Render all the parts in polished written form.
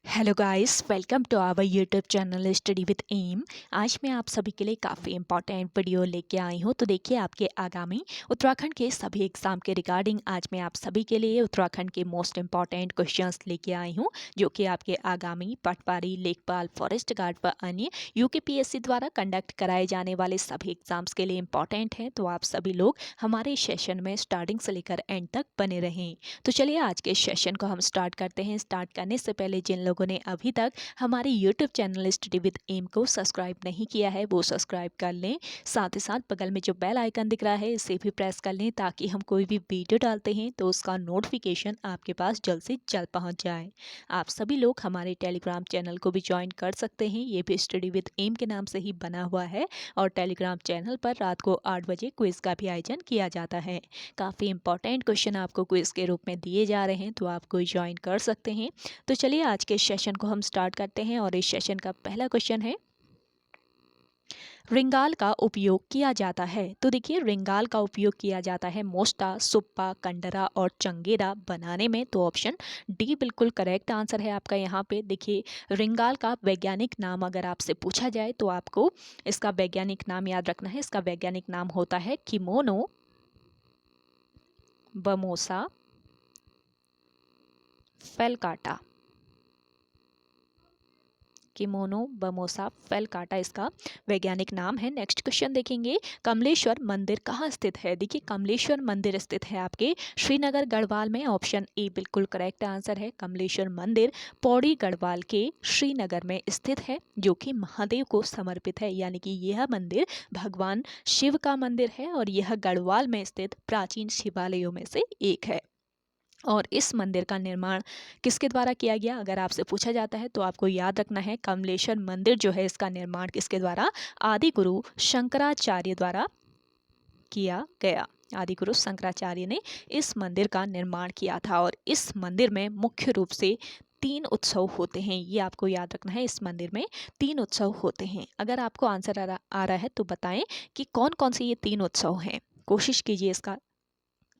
Hello guys, welcome to our YouTube channel study with M. आज मैं आप सभी के लिए काफ़ी इंपॉर्टेंट वीडियो लेके आई हूँ। तो देखिए, आपके आगामी उत्तराखंड के सभी एग्ज़ाम के रिगार्डिंग आज मैं आप सभी के लिए उत्तराखंड के मोस्ट इंपॉर्टेंट क्वेश्चंस लेके आई हूँ, जो कि आपके आगामी पटवारी, लेखपाल, फॉरेस्ट गार्ड व अन्य यूकेपीएससी द्वारा कंडक्ट कराए जाने वाले सभी एग्ज़ाम्स के लिए इंपॉर्टेंट हैं। तो आप सभी लोग हमारे सेशन में स्टार्टिंग से लेकर एंड तक बने रहें। तो चलिए आज के सेशन को हम स्टार्ट करते हैं। स्टार्ट करने से पहले जिन लोगों ने अभी तक हमारे YouTube channel study with M को सब्सक्राइब नहीं किया है वो सब्सक्राइब कर लें। साथ ही साथ बगल में जो बेल आइकन दिख रहा है इसे भी प्रेस कर लें, ताकि हम कोई भी वीडियो डालते हैं तो उसका नोटिफिकेशन आपके पास जल्द से जल्द पहुंच जाए। आप सभी लोग हमारे टेलीग्राम चैनल को भी ज्वाइन कर सकते हैं। ये भी स्टडी विद एम के नाम से ही बना हुआ है और टेलीग्राम चैनल पर रात को 8 बजे क्विज का भी आयोजन किया जाता है। काफ़ी इंपॉर्टेंट क्वेश्चन आपको क्विज के रूप में दिए जा रहे हैं, तो आप कोई ज्वाइन कर सकते हैं। तो चलिए आज के सेशन को हम स्टार्ट करते हैं और इस सेशन का पहला क्वेश्चन है, रिंगाल का उपयोग किया जाता है। तो देखिए, रिंगाल का उपयोग किया जाता है मोस्टा, सुप्पा, कंडरा और चंगेरा बनाने में। तो ऑप्शन डी बिल्कुल करेक्ट आंसर है आपका। यहाँ पे देखिए, रिंगाल का वैज्ञानिक नाम अगर आपसे पूछा जाए तो आपको इसका वैज्ञानिक नाम याद रखना है। इसका वैज्ञानिक नाम होता है किमोनो बमोसा फेलकाटा। किमोनो बमोसा फेलकाटा इसका वैज्ञानिक नाम है। नेक्स्ट क्वेश्चन देखेंगे, कमलेश्वर मंदिर कहाँ स्थित है। देखिए, कमलेश्वर मंदिर स्थित है आपके श्रीनगर गढ़वाल में। ऑप्शन ए बिल्कुल करेक्ट आंसर है। कमलेश्वर मंदिर पौड़ी गढ़वाल के श्रीनगर में स्थित है, जो कि महादेव को समर्पित है। यानी कि यह मंदिर भगवान शिव का मंदिर है और यह गढ़वाल में स्थित प्राचीन शिवालयों में से एक है। और इस मंदिर का निर्माण किसके द्वारा किया गया, अगर आपसे पूछा जाता है तो आपको याद रखना है, कमलेश्वर मंदिर जो है इसका निर्माण किसके द्वारा, आदि गुरु शंकराचार्य द्वारा किया गया। आदि गुरु शंकराचार्य ने इस मंदिर का निर्माण किया था। और इस मंदिर में मुख्य रूप से 3 उत्सव होते हैं, ये आपको याद रखना है। इस मंदिर में 3 उत्सव होते हैं। अगर आपको आंसर आ रहा है तो बताएं कि कौन कौन से ये 3 उत्सव हैं। कोशिश कीजिए इसका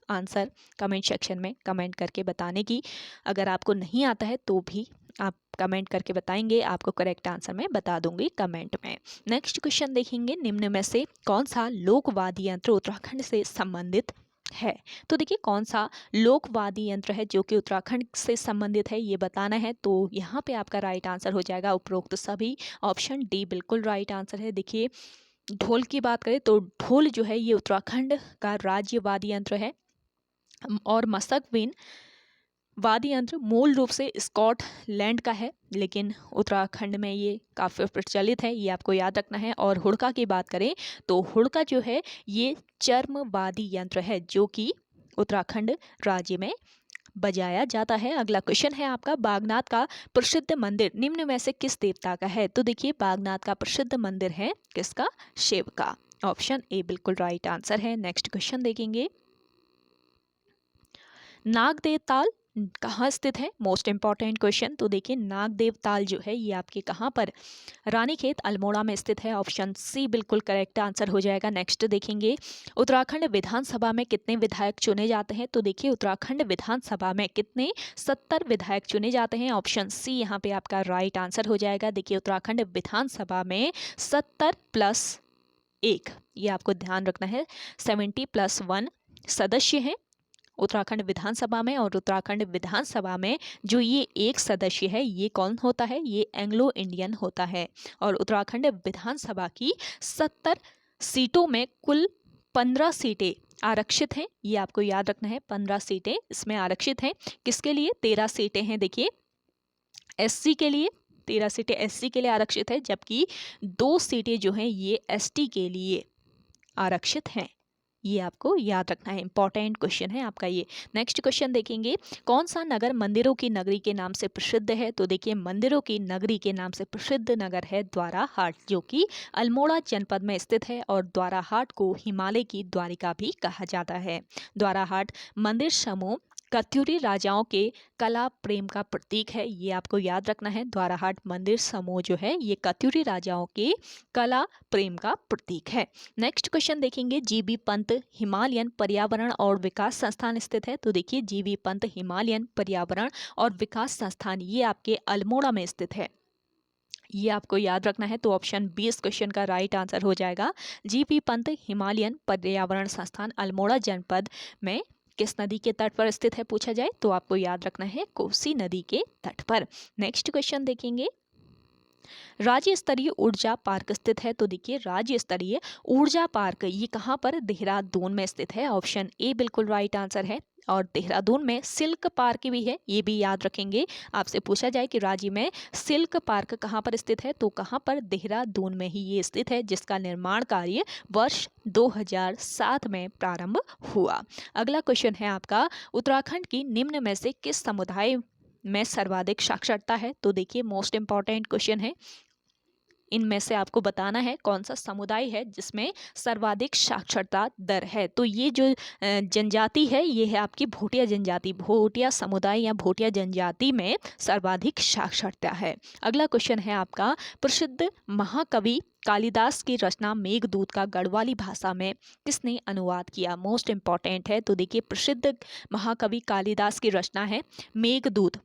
आंसर कमेंट सेक्शन में कमेंट करके बताने की। अगर आपको नहीं आता है तो भी आप कमेंट करके बताएंगे, आपको करेक्ट आंसर मैं बता दूंगी कमेंट में। नेक्स्ट क्वेश्चन देखेंगे, निम्न में से कौन सा लोक वाद्य यंत्र उत्तराखंड से संबंधित है। तो देखिए, कौन सा लोक वाद्य यंत्र है जो कि उत्तराखंड से संबंधित है, ये बताना है। तो यहाँ पे आपका राइट आंसर हो जाएगा उपरोक्त सभी। ऑप्शन डी बिल्कुल राइट आंसर है। देखिए, ढोल की बात करें तो ढोल जो है ये उत्तराखंड का राज्य वाद्य यंत्र है। और मस्तक विन वाद्य यंत्र मूल रूप से स्कॉटलैंड का है, लेकिन उत्तराखंड में ये काफ़ी प्रचलित है, ये आपको याद रखना है। और हुड़का की बात करें तो हुड़का जो है ये चर्म वाद्य यंत्र है, जो कि उत्तराखंड राज्य में बजाया जाता है। अगला क्वेश्चन है आपका, बागनाथ का प्रसिद्ध मंदिर निम्न में से किस देवता का है। तो देखिए, बागनाथ का प्रसिद्ध मंदिर है किसका, शिव का। ऑप्शन ए बिल्कुल राइट आंसर है। नेक्स्ट क्वेश्चन देखेंगे, नागदेव ताल कहाँ स्थित है, मोस्ट इंपॉर्टेंट क्वेश्चन। तो देखिए, नागदेव ताल जो है ये आपके कहाँ पर, रानीखेत अल्मोड़ा में स्थित है। ऑप्शन सी बिल्कुल करेक्ट आंसर हो जाएगा। नेक्स्ट देखेंगे, उत्तराखंड विधानसभा में कितने विधायक चुने जाते हैं। तो देखिए, उत्तराखंड विधानसभा में कितने, 70 विधायक चुने जाते हैं। ऑप्शन सी यहाँ पे आपका राइट आंसर हो जाएगा। देखिए, उत्तराखंड विधानसभा में 70 + 1, ये आपको ध्यान रखना है, 70 + 1 सदस्य हैं उत्तराखंड विधानसभा में। और उत्तराखंड विधानसभा में जो ये एक सदस्य है ये कौन होता है, ये एंग्लो इंडियन होता है। और उत्तराखंड विधानसभा की 70 सीटों में कुल 15 सीटें आरक्षित हैं, ये आपको याद रखना है। 15 सीटें इसमें आरक्षित हैं। किसके लिए, 13 सीटें हैं देखिए एससी के लिए, 13 सीटें एससी के लिए आरक्षित है, जबकि 2 सीटें जो हैं ये एसटी के लिए आरक्षित हैं। ये आपको याद रखना है, इंपॉर्टेंट क्वेश्चन है आपका ये। नेक्स्ट क्वेश्चन देखेंगे, कौन सा नगर मंदिरों की नगरी के नाम से प्रसिद्ध है। तो देखिए, मंदिरों की नगरी के नाम से प्रसिद्ध नगर है द्वाराहाट, जो कि अल्मोड़ा जनपद में स्थित है। और द्वाराहाट को हिमालय की द्वारिका भी कहा जाता है। द्वाराहाट मंदिर समूह कत्यूरी राजाओं के कला प्रेम का प्रतीक है, ये आपको याद रखना है। द्वाराहाट मंदिर समूह जो है ये कत्यूरी राजाओं के कला प्रेम का प्रतीक है। नेक्स्ट क्वेश्चन देखेंगे, जीबी पंत हिमालयन पर्यावरण और विकास संस्थान स्थित है। तो देखिए जीबी पंत हिमालयन पर्यावरण और विकास संस्थान ये आपके अल्मोड़ा में स्थित है, ये आपको याद रखना है। तो ऑप्शन बी इस क्वेश्चन का राइट आंसर हो जाएगा। जीपी पंत हिमालयन पर्यावरण संस्थान अल्मोड़ा जनपद में किस नदी के तट पर स्थित है पूछा जाए तो आपको याद रखना है कोसी नदी के तट पर। नेक्स्ट क्वेश्चन देखेंगे, राज्य स्तरीय ऊर्जा पार्क स्थित है। तो देखिए राज्य स्तरीय ऊर्जा पार्क ये कहाँ पर, देहरादून में स्थित है। ऑप्शन ए बिल्कुल राइट आंसर है। और देहरादून में सिल्क पार्क भी है, ये भी याद रखेंगे। आपसे पूछा जाए कि राज्य में सिल्क पार्क कहाँ पर स्थित है तो कहाँ पर, देहरादून में ही ये स्थित है, जिसका निर्माण कार्य वर्ष 2007 में प्रारंभ हुआ। अगला क्वेश्चन है आपका, उत्तराखंड की निम्न में से किस समुदाय में सर्वाधिक साक्षरता है। तो देखिए मोस्ट इंपॉर्टेंट क्वेश्चन है, इनमें से आपको बताना है कौन सा समुदाय है जिसमें सर्वाधिक साक्षरता दर है। तो ये जो जनजाति है ये है आपकी भोटिया जनजाति, भोटिया समुदाय या भोटिया जनजाति में सर्वाधिक साक्षरता है। अगला क्वेश्चन है आपका, प्रसिद्ध महाकवि कालिदास की रचना मेघदूत का गढ़वाली भाषा में किसने अनुवाद किया। मोस्ट इंपॉर्टेंट है। तो देखिए प्रसिद्ध महाकवि कालिदास की रचना है मेघदूत,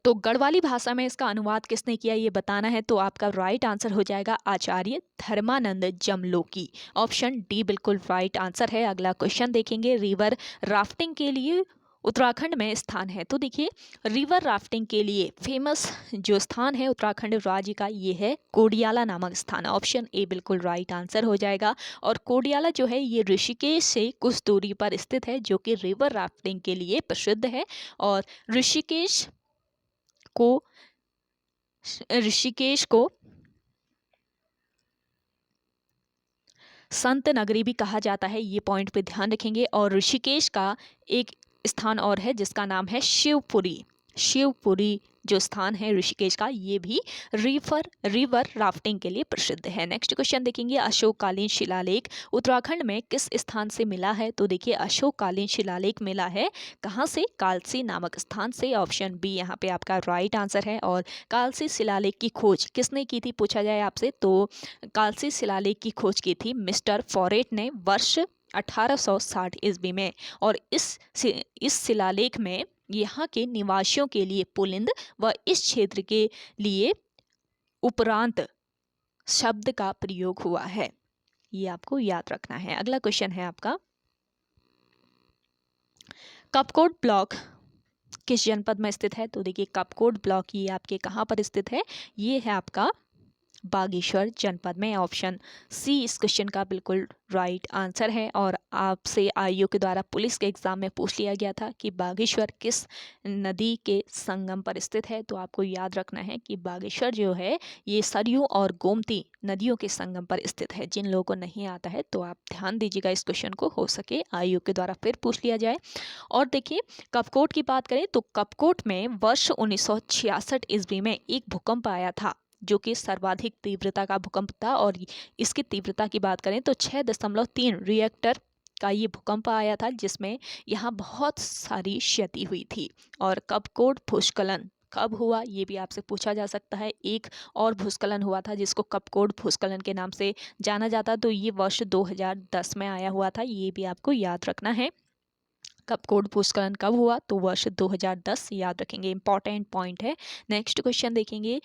तो गढ़वाली भाषा में इसका अनुवाद किसने किया ये बताना है। तो आपका राइट आंसर हो जाएगा आचार्य धर्मानंद जमलोकी। ऑप्शन डी बिल्कुल राइट आंसर है। अगला क्वेश्चन देखेंगे, रिवर राफ्टिंग के लिए उत्तराखंड में स्थान है। तो देखिए रिवर राफ्टिंग के लिए फेमस जो स्थान है उत्तराखंड राज्य का ये है कोडियाला नामक स्थान। ऑप्शन ए बिल्कुल राइट आंसर हो जाएगा। और कोडियाला जो है ये ऋषिकेश से कुछ दूरी पर स्थित है, जो कि रिवर राफ्टिंग के लिए प्रसिद्ध है। और ऋषिकेश को संत नगरी भी कहा जाता है, ये पॉइंट पे ध्यान रखेंगे। और ऋषिकेश का एक स्थान और है जिसका नाम है शिवपुरी। शिवपुरी जो स्थान है ऋषिकेश का ये भी रिवर राफ्टिंग के लिए प्रसिद्ध है। नेक्स्ट क्वेश्चन देखेंगे, अशोककालीन शिलालेख उत्तराखंड में किस स्थान से मिला है। तो देखिए अशोककालीन शिलालेख मिला है कहाँ से, कालसी नामक स्थान से। ऑप्शन बी यहाँ पे आपका राइट आंसर है। और कालसी शिलालेख की खोज किसने की थी पूछा जाए आपसे तो कालसी शिलालेख की खोज की थी मिस्टर फॉरेट ने वर्ष 1860 ईस्वी में। और इस शिलालेख में यहाँ के निवासियों के लिए पुलिंद व इस क्षेत्र के लिए उपरांत शब्द का प्रयोग हुआ है, ये आपको याद रखना है। अगला क्वेश्चन है आपका, कपकोट ब्लॉक किस जनपद में स्थित है। तो देखिए कपकोट ब्लॉक ये आपके कहाँ पर स्थित है, ये है आपका बागेश्वर जनपद में। ऑप्शन सी इस क्वेश्चन का बिल्कुल राइट आंसर है। और आपसे आयोग के द्वारा पुलिस के एग्जाम में पूछ लिया गया था कि बागेश्वर किस नदी के संगम पर स्थित है। तो आपको याद रखना है कि बागेश्वर जो है ये सरयू और गोमती नदियों के संगम पर स्थित है। जिन लोगों को नहीं आता है तो आप ध्यान दीजिएगा इस क्वेश्चन को, हो सके आयोग के द्वारा फिर पूछ लिया जाए। और देखिए कपकोट की बात करें तो कपकोट में वर्ष 1966 ईस्वी में एक भूकंप आया था जो कि सर्वाधिक तीव्रता का भूकंप था। और इसकी तीव्रता की बात करें तो 6.3 रिएक्टर का ये भूकंप आया था, जिसमें यहाँ बहुत सारी क्षति हुई थी। और कपकोट भूस्खलन कब हुआ ये भी आपसे पूछा जा सकता है। एक और भूस्खलन हुआ था जिसको कपकोट भूस्खलन के नाम से जाना जाता, तो ये वर्ष 2010 में आया हुआ था, ये भी आपको याद रखना है। कपकोट भूस्खलन कब हुआ तो वर्ष 2010 याद रखेंगे, इंपॉर्टेंट पॉइंट है। नेक्स्ट क्वेश्चन देखेंगे,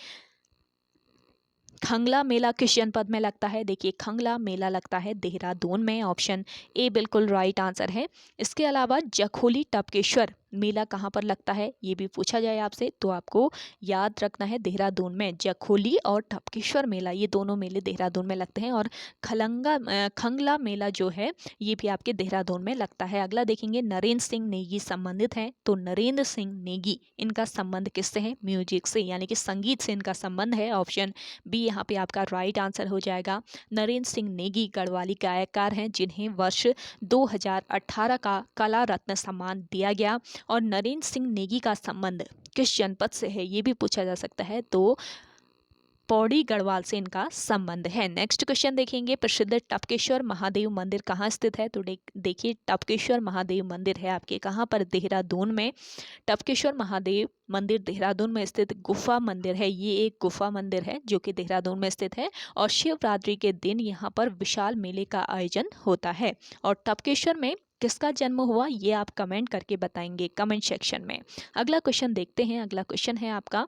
खंगला मेला किस जनपद में लगता है। देखिए खंगला मेला लगता है देहरादून में। ऑप्शन ए बिल्कुल राइट आंसर है। इसके अलावा जखोली टपकेश्वर मेला कहाँ पर लगता है ये भी पूछा जाए आपसे तो आपको याद रखना है देहरादून में। जखोली और टपकेश्वर मेला ये दोनों मेले देहरादून में लगते हैं। और खंगला मेला जो है ये भी आपके देहरादून में लगता है। अगला देखेंगे, नरेंद्र सिंह नेगी संबंधित हैं। तो नरेंद्र सिंह नेगी इनका संबंध किससे है, म्यूजिक से यानी कि संगीत से इनका संबंध है। ऑप्शन बी यहाँ पे आपका राइट आंसर हो जाएगा। नरेंद्र सिंह नेगी गढ़वाली गायककार हैं जिन्हें वर्ष 2018 का कला रत्न सम्मान दिया गया। और नरेंद्र सिंह नेगी का संबंध किस जनपद से है ये भी पूछा जा सकता है। तो पौड़ी गढ़वाल से इनका संबंध है। नेक्स्ट क्वेश्चन देखेंगे, प्रसिद्ध टपकेश्वर महादेव मंदिर कहाँ स्थित है? तो देखिए टपकेश्वर महादेव मंदिर है आपके कहाँ पर? देहरादून में। टपकेश्वर महादेव मंदिर देहरादून में स्थित गुफा मंदिर है। ये एक गुफा मंदिर है जो कि देहरादून में स्थित है और शिवरात्रि के दिन यहाँ पर विशाल मेले का आयोजन होता है। और टपकेश्वर में किसका जन्म हुआ ये आप कमेंट करके बताएंगे कमेंट सेक्शन में। अगला क्वेश्चन देखते हैं। अगला क्वेश्चन है आपका,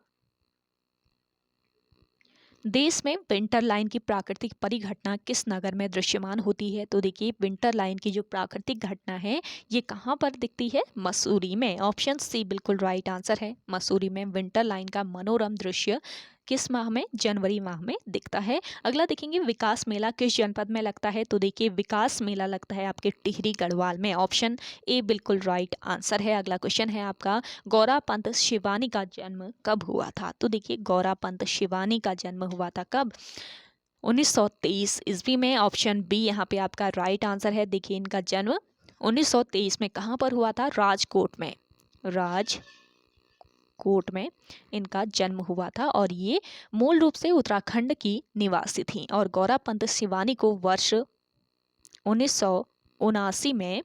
देश में विंटर लाइन की प्राकृतिक परिघटना किस नगर में दृश्यमान होती है? तो देखिए विंटर लाइन की जो प्राकृतिक घटना है ये कहाँ पर दिखती है? मसूरी में। ऑप्शन सी बिल्कुल राइट आंसर है। मसूरी में विंटर लाइन का मनोरम दृश्य किस माह में? जनवरी माह में दिखता है। अगला देखेंगे, विकास मेला किस जनपद में लगता है? तो देखिए विकास मेला लगता है आपके टिहरी गढ़वाल में। ऑप्शन ए बिल्कुल राइट आंसर है। अगला क्वेश्चन है आपका, गौरा पंत शिवानी का जन्म कब हुआ था? तो देखिए गौरा पंत शिवानी का जन्म हुआ था कब? 1923 ईस्वी में। ऑप्शन बी यहाँ पे आपका राइट आंसर है। देखिए इनका जन्म 1923 में कहाँ पर हुआ था? राजकोट में। राजकोट में इनका जन्म हुआ था और ये मूल रूप से उत्तराखंड की निवासी थी। और गौरा पंत शिवानी को वर्ष 1979 में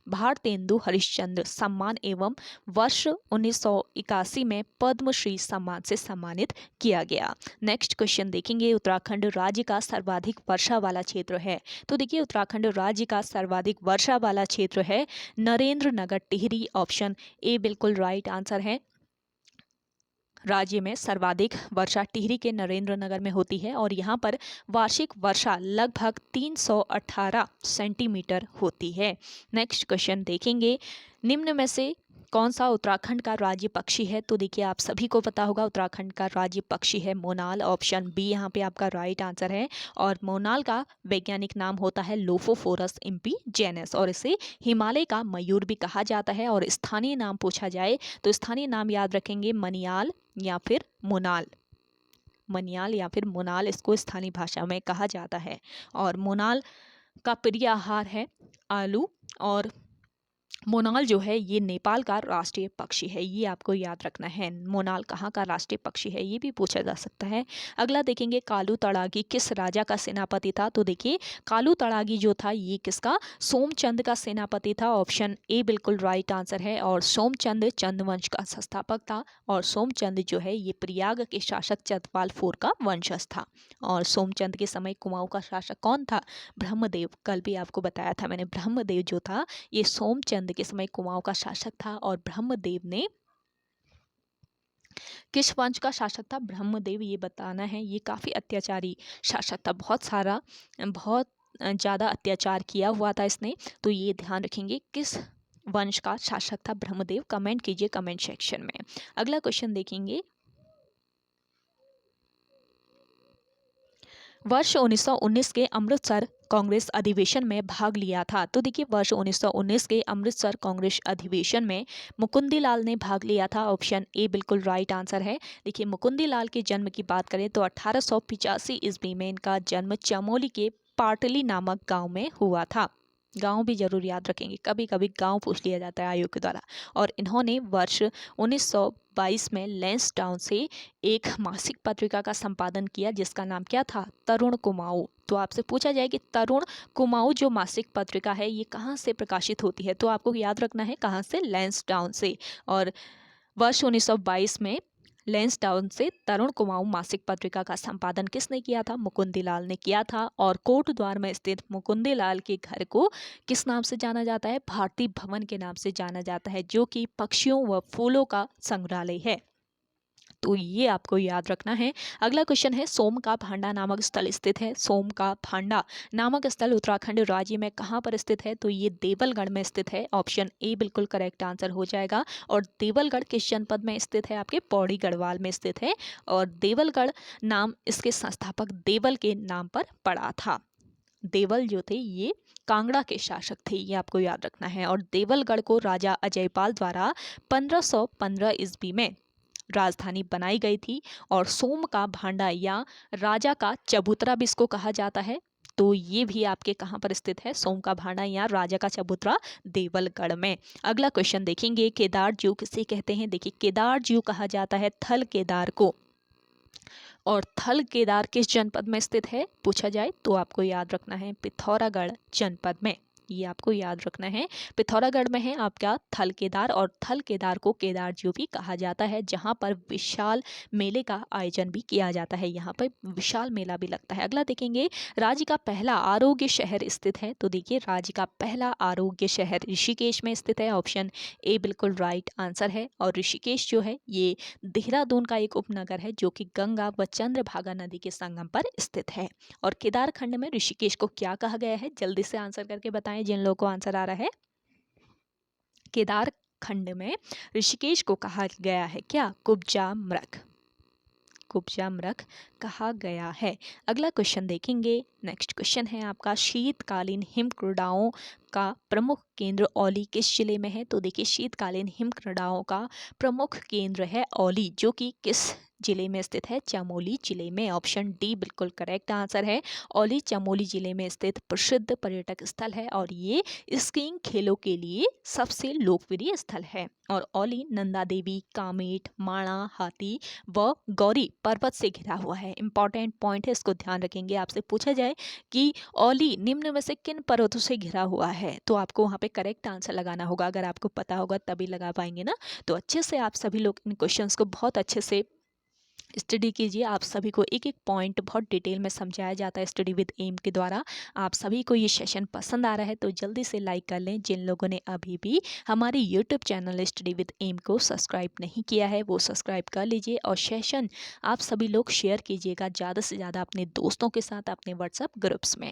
भारतेंदु हरिश्चंद्र सम्मान एवं वर्ष 1981 में पद्मश्री सम्मान से सम्मानित किया गया। नेक्स्ट क्वेश्चन देखेंगे, उत्तराखंड राज्य का सर्वाधिक वर्षा वाला क्षेत्र है? तो देखिए उत्तराखंड राज्य का सर्वाधिक वर्षा वाला क्षेत्र है नरेंद्र नगर टिहरी। ऑप्शन ए बिल्कुल राइट आंसर है। राज्य में सर्वाधिक वर्षा टिहरी के नरेंद्र नगर में होती है और यहाँ पर वार्षिक वर्षा लगभग 318 सेंटीमीटर होती है। नेक्स्ट क्वेश्चन देखेंगे, निम्न में से कौन सा उत्तराखंड का राज्य पक्षी है? तो देखिए आप सभी को पता होगा उत्तराखंड का राज्य पक्षी है मोनाल। ऑप्शन बी यहाँ पे आपका राइट आंसर है। और मोनाल का वैज्ञानिक नाम होता है लोफोफोरस इम्पीजेनस और इसे हिमालय का मयूर भी कहा जाता है। और स्थानीय नाम पूछा जाए तो स्थानीय नाम याद रखेंगे मनियाल या फिर मोनाल। मनियाल या फिर मोनाल इसको स्थानीय भाषा में कहा जाता है। और मोनाल का प्रिय आहार है आलू। और मोनाल जो है ये नेपाल का राष्ट्रीय पक्षी है, ये आपको याद रखना है। मोनाल कहाँ का राष्ट्रीय पक्षी है ये भी पूछा जा सकता है। अगला देखेंगे, कालू तड़ागी किस राजा का सेनापति था? तो देखिए कालू तड़ागी जो था ये किसका? सोमचंद का सेनापति था। ऑप्शन ए बिल्कुल राइट आंसर है। और सोमचंद चंद्रवंश का संस्थापक था। और सोमचंद जो है ये प्रयाग के शासक चतवाल फोर का वंशज था। और सोमचंद के समय कुमाऊं का शासक कौन था? ब्रह्मदेव। कल भी आपको बताया था मैंने, ब्रह्मदेव जो था ये सोमचंद के समय कुमाऊं का शासक था। और ब्रह्मदेव ने किस वंश का शासक था? ब्रह्मदेव ये बताना है। ये काफ़ी अत्याचारी शासक था, बहुत ज़्यादा अत्याचार किया हुआ था इसने। तो ये ध्यान रखेंगे किस वंश का शासक था ब्रह्मदेव। कमेंट कीजिए कमेंट सेक्शन में। अगला क्वेश्चन देखेंगे, वर्ष 1919 के अमृतसर कांग्रेस अधिवेशन में भाग लिया था? तो देखिए वर्ष 1919 के अमृतसर कांग्रेस अधिवेशन में मुकुंदी लाल ने भाग लिया था। ऑप्शन ए बिल्कुल राइट आंसर है। देखिए मुकुंदी लाल के जन्म की बात करें तो 1885 ईस्वी में इनका जन्म चमोली के पाटली नामक गांव में हुआ था। गांव भी जरूर याद रखेंगे, कभी कभी गांव पूछ लिया जाता है आयोग के द्वारा। और इन्होंने वर्ष 1922 में लैंसडाउन से एक मासिक पत्रिका का संपादन किया जिसका नाम क्या था? तरुण कुमाऊं। तो आपसे पूछा जाए कि तरुण कुमाऊं जो मासिक पत्रिका है ये कहाँ से प्रकाशित होती है? तो आपको याद रखना है कहाँ से? लैंसडाउन से। और वर्ष 1922 में लैंसडाउन से तरुण कुमाऊं मासिक पत्रिका का संपादन किसने किया था? मुकुंदी लाल ने किया था। और कोटद्वार में स्थित मुकुंदी लाल के घर को किस नाम से जाना जाता है? भारती भवन के नाम से जाना जाता है, जो कि पक्षियों व फूलों का संग्रहालय है। तो ये आपको याद रखना है। अगला क्वेश्चन है, सोम का भांडा नामक स्थल स्थित है? सोम का भांडा नामक स्थल उत्तराखंड राज्य में कहाँ पर स्थित है? तो ये देवलगढ़ में स्थित है। ऑप्शन ए बिल्कुल करेक्ट आंसर हो जाएगा। और देवलगढ़ किस जनपद में स्थित है? आपके पौड़ी गढ़वाल में स्थित है। और देवलगढ़ नाम इसके संस्थापक देवल के नाम पर पड़ा था। देवल जो थे ये कांगड़ा के शासक थे, ये आपको याद रखना है। और देवलगढ़ को राजा अजयपाल द्वारा 1515 ईस्वी में राजधानी बनाई गई थी। और सोम का भांडा या राजा का चबूतरा भी इसको कहा जाता है। तो ये भी आपके कहाँ पर स्थित है? सोम का भांडा या राजा का चबूतरा देवलगढ़ में। अगला क्वेश्चन देखेंगे, केदार जीव किसे कहते हैं? देखिए केदार जीव कहा जाता है थल केदार को। और थल केदार किस जनपद में स्थित है पूछा जाए तो आपको याद रखना है पिथौरागढ़ जनपद में। ये आपको याद रखना है, पिथौरागढ़ में है आपका थल केदार, और थल केदार को केदारज्यू भी कहा जाता है, जहाँ पर विशाल मेले का आयोजन भी किया जाता है। यहाँ पर विशाल मेला भी लगता है। अगला देखेंगे, राज्य का पहला आरोग्य शहर स्थित है। तो देखिए, राज्य का पहला आरोग्य शहर ऋषिकेश में स्थित है। ऑप्शन ए बिल्कुल राइट आंसर है। और ऋषिकेश जो है ये देहरादून का एक उपनगर है, जो कि गंगा व चंद्रभागा नदी के संगम पर स्थित है। और केदार खंड में ऋषिकेश को क्या कहा गया है, जल्दी से आंसर करके बताएं जिन लोगों को आंसर आ रहा है। केदार खंड में ऋषिकेश को कहा गया है क्या, कुब्जा मृग, कुब्जा मृग कहा गया है। अगला क्वेश्चन देखेंगे, नेक्स्ट क्वेश्चन है आपका, शीतकालीन हिम क्रीड़ाओं का प्रमुख केंद्र औली किस जिले में है। तो देखिए, शीतकालीन हिम क्रीड़ाओं का प्रमुख केंद्र है औली, जो कि किस जिले में स्थित है, चमोली जिले में। ऑप्शन डी बिल्कुल करेक्ट आंसर है। औली चमोली जिले में स्थित प्रसिद्ध पर्यटक स्थल है, और ये स्कीइंग खेलों के लिए सबसे लोकप्रिय स्थल है। और औली नंदा देवी, कामेट, माणा, हाथी व गौरी पर्वत से घिरा हुआ है। इंपॉर्टेंट पॉइंट है, इसको ध्यान रखेंगे। आपसे पूछा जाए कि औली निम्न में से किन पर्वतों से घिरा हुआ है, तो आपको वहाँ पे करेक्ट आंसर लगाना होगा। अगर आपको पता होगा तभी लगा पाएंगे ना। तो अच्छे से आप सभी लोग इन क्वेश्चंस को बहुत अच्छे से स्टडी कीजिए। आप सभी को एक एक पॉइंट बहुत डिटेल में समझाया जाता है स्टडी विद एम के द्वारा। आप सभी को ये सेशन पसंद आ रहा है तो जल्दी से लाइक कर लें। जिन लोगों ने अभी भी हमारे YouTube channel study with M को सब्सक्राइब नहीं किया है वो सब्सक्राइब कर लीजिए, और सेशन आप सभी लोग शेयर कीजिएगा ज़्यादा से ज़्यादा अपने दोस्तों के साथ, अपने व्हाट्सएप ग्रुप्स में।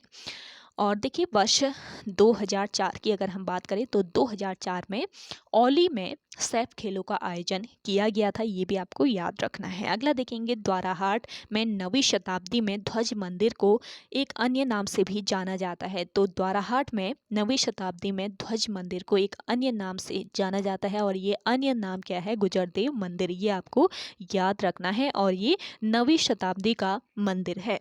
और देखिए, वर्ष 2004 की अगर हम बात करें तो 2004 में औली में सैफ खेलों का आयोजन किया गया था, ये भी आपको याद रखना है। अगला देखेंगे, द्वाराहाट में नवीं शताब्दी में ध्वज मंदिर को एक अन्य नाम से भी जाना जाता है। तो द्वाराहाट में नवीं शताब्दी में ध्वज मंदिर को एक अन्य नाम से जाना जाता है, और ये अन्य नाम क्या है, गुजरदेव मंदिर, ये आपको याद रखना है। और ये नवीं शताब्दी का मंदिर है।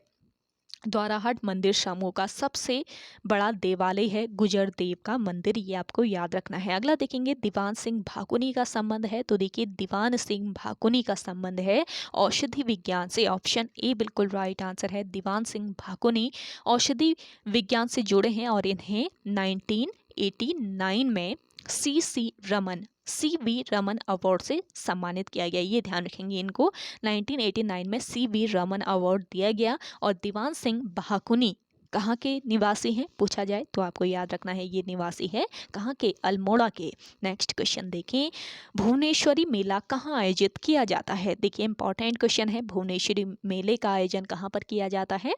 द्वाराहाट मंदिर समूह का सबसे बड़ा देवालय है गुजर देव का मंदिर, ये आपको याद रखना है। अगला देखेंगे, दीवान सिंह भाकुनी का संबंध है। तो देखिए, दीवान सिंह भाकुनी का संबंध है औषधि विज्ञान से। ऑप्शन ए बिल्कुल राइट आंसर है। दीवान सिंह भाकुनी औषधि विज्ञान से जुड़े हैं, और इन्हें 1989 में सी वी रमन अवार्ड से सम्मानित किया गया। ये ध्यान रखेंगे, इनको 1989 में सी.वी. रमन अवार्ड दिया गया। और दीवान सिंह भाकुनी कहाँ के निवासी हैं पूछा जाए तो आपको याद रखना है, ये निवासी है कहाँ के, अल्मोड़ा के। नेक्स्ट क्वेश्चन देखें, भुवनेश्वरी मेला कहाँ आयोजित किया जाता है। देखिए, इंपॉर्टेंट क्वेश्चन है, भुवनेश्वरी मेले का आयोजन कहाँ पर किया जाता है,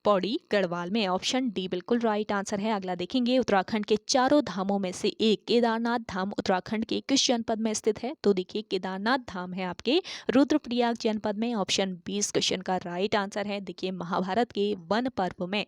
पौड़ी गढ़वाल में। ऑप्शन डी बिल्कुल राइट आंसर है। अगला देखेंगे, उत्तराखंड के चारों धामों में से एक केदारनाथ धाम उत्तराखंड के किस जनपद में स्थित है। तो देखिए, केदारनाथ धाम है आपके रुद्रप्रयाग जनपद में। ऑप्शन 20 क्वेश्चन का राइट आंसर है। देखिए, महाभारत के वन पर्व में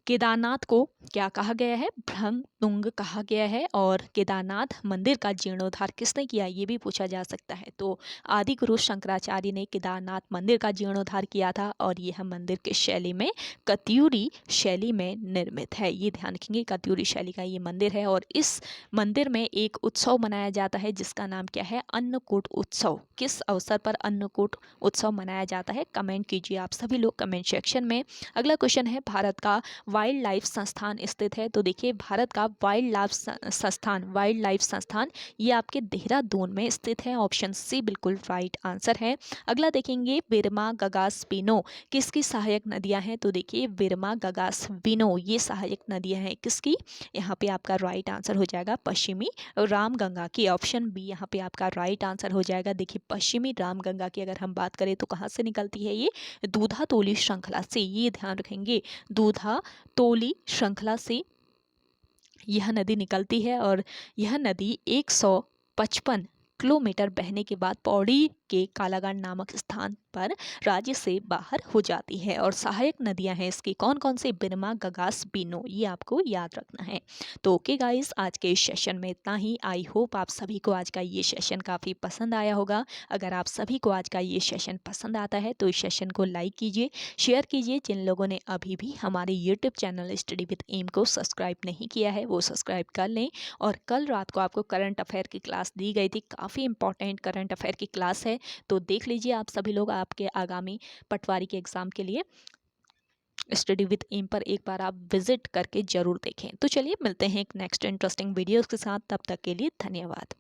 केदारनाथ को क्या कहा गया है, भ्रमतुंग कहा गया है। और केदारनाथ मंदिर का जीर्णोद्धार किसने किया, ये भी पूछा जा सकता है। तो आदि गुरु शंकराचार्य ने केदारनाथ मंदिर का जीर्णोद्धार किया था, और यह मंदिर किस शैली में, कत्यूरी शैली में निर्मित है। ये ध्यान रखेंगे, कत्यूरी शैली का ये मंदिर है। और इस मंदिर में एक उत्सव मनाया जाता है जिसका नाम क्या है, अन्नकूट उत्सव। किस अवसर पर अन्नकूट उत्सव मनाया जाता है, कमेंट कीजिए आप सभी लोग कमेंट सेक्शन में। अगला क्वेश्चन है, भारत का वाइल्ड लाइफ संस्थान स्थित है। तो देखिए, भारत का वाइल्ड लाइफ संस्थान ये आपके देहरादून में स्थित है। ऑप्शन सी बिल्कुल राइट आंसर है। अगला देखेंगे, विरमा, गगास, बीनो किसकी सहायक नदियां हैं। तो देखिए, विरमा, गगास, बीनो ये सहायक नदियां हैं किसकी, यहाँ पे आपका राइट आंसर हो जाएगा पश्चिमी रामगंगा की। ऑप्शन बी यहाँ पे आपका राइट आंसर हो जाएगा। देखिए, पश्चिमी रामगंगा की अगर हम बात करें तो कहाँ से निकलती है, ये दूधा तोली श्रृंखला से। ये ध्यान रखेंगे, दूधा तोली श्रृंखला से यह नदी निकलती है, और यह नदी 155 किलोमीटर बहने के बाद पौड़ी के कालागढ़ नामक स्थान पर राज्य से बाहर हो जाती है। और सहायक नदियां हैं इसकी कौन कौन से, बिरमा, गगास, बीनो, ये आपको याद रखना है। तो ओके गाइस, आज के इस सेशन में इतना ही। आई होप आप सभी को आज का ये सेशन काफ़ी पसंद आया होगा। अगर आप सभी को आज का ये सेशन पसंद आता है तो इस सेशन को लाइक कीजिए, शेयर कीजिए। जिन लोगों ने अभी भी हमारे YouTube channel study with M को सब्सक्राइब नहीं किया है वो सब्सक्राइब कर लें। और कल रात को आपको करंट अफेयर की क्लास दी गई थी, काफ़ी इंपॉर्टेंट करंट अफेयर की क्लास है, है। तो देख लीजिए आप सभी लोग आपके आगामी पटवारी के एग्ज़ाम के लिए स्टडी विद एम पर एक बार आप विजिट करके ज़रूर देखें। तो चलिए मिलते हैं एक नेक्स्ट इंटरेस्टिंग वीडियोज़ के साथ, तब तक के लिए धन्यवाद।